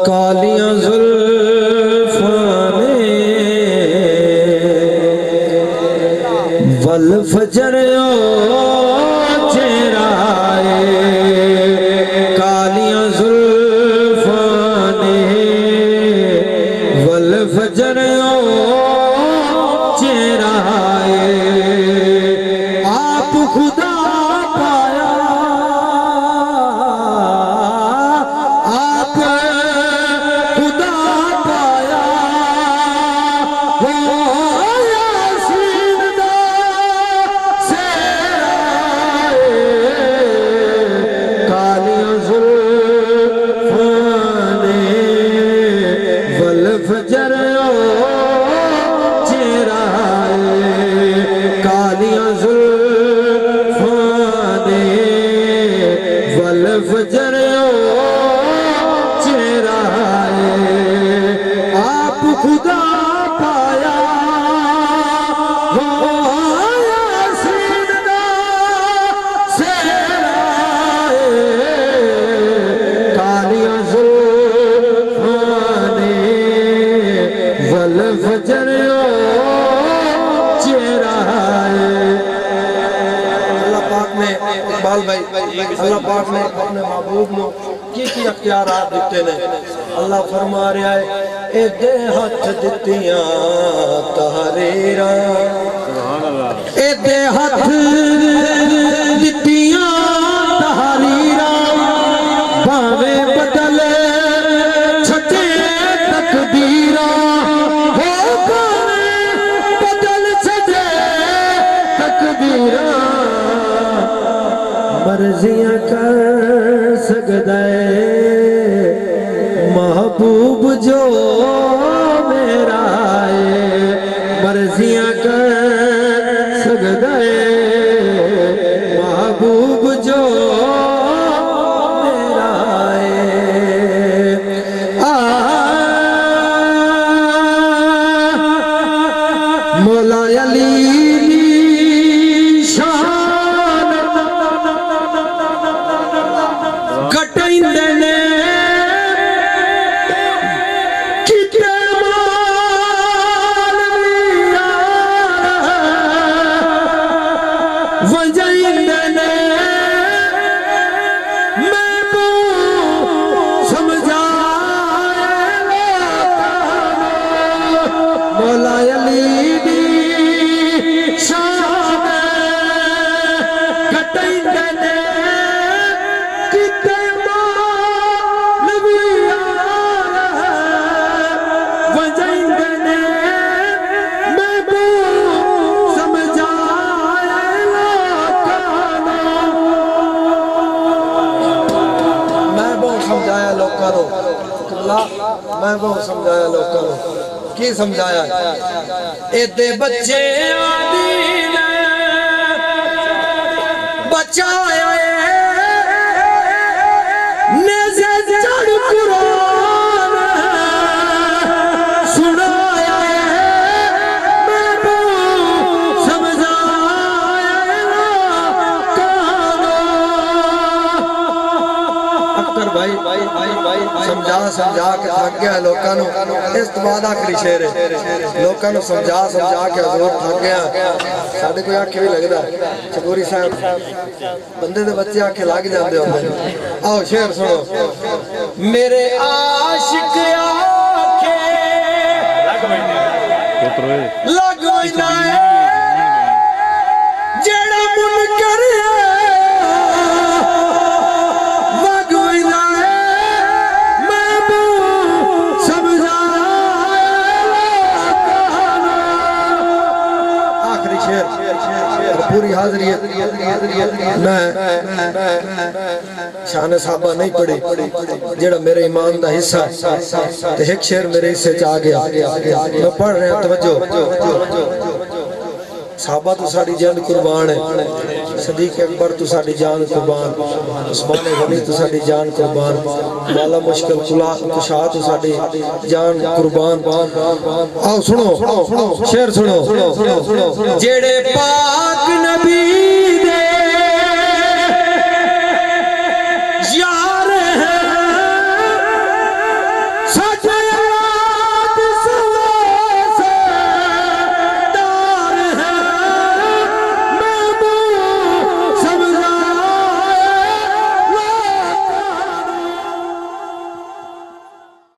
कालियां जुल्फां ने वल फजर चेहराए, कालियां जुल्फां ने वल फजर चेहराए। आप खुदा फजर चेहराए, कालियां जुल्फां ने वल फजर चेहराए। आप खुदा पाया हो यासीन दा सेहराए, कालियां फजर चेहराए। अल्लाह पाक ने इकबाल भाई, अल्लाह पाक ने अपने महबूब को की अख्तियारात दिते ने। अल्लाह फरमा रहा है एदे हथ दित्तियां तहरीरां, एदे हथ दित्तियां तहरीरां, भावे बदल छटे तकदीरां, मर्जियां कर सकदा है महबूब जो मेरा है, मर्जियां कर सकदा है महबूब जो मेरा है। मौला अली मैं वो समझाया लोगों को की समझाया एदे बच्चे आदि ने बचाया नेज़े चढ़ कुरान सुनाया मैं वो समझाया अक्कर भाई समझा समझा के थक गया लोगों को। इस तो बाद आखिरी शेर है, लोगों को समझा समझा के हजूर थक गया। साढ़े कोई आखे भी लगता चकोरी साहब बंदे दे बच्चे आखे लग जाते होंगे। आओ शेर सुनो। मेरे आशिक आखे लग जेड़ा मुनकर पूरी हाजरी मैं शान साहबा नहीं पढ़ी जेड़ा मेरे ईमान का हिस्सा ते एक शेर मेरे हिस्से च आ गया। मैं पढ़ रहा तवज्जो। साहबा तो साड़ी जान कुर्बान है, सदीक अकबर तो साड़ी जान कुर्बान, उस्मान गनी तो साड़ी जान कुर्बान, वाला मुश्किल कुशा तो साड़ी जान कुर्बान। आओ सुनो शेर सुनो। जेड़े पाक नबी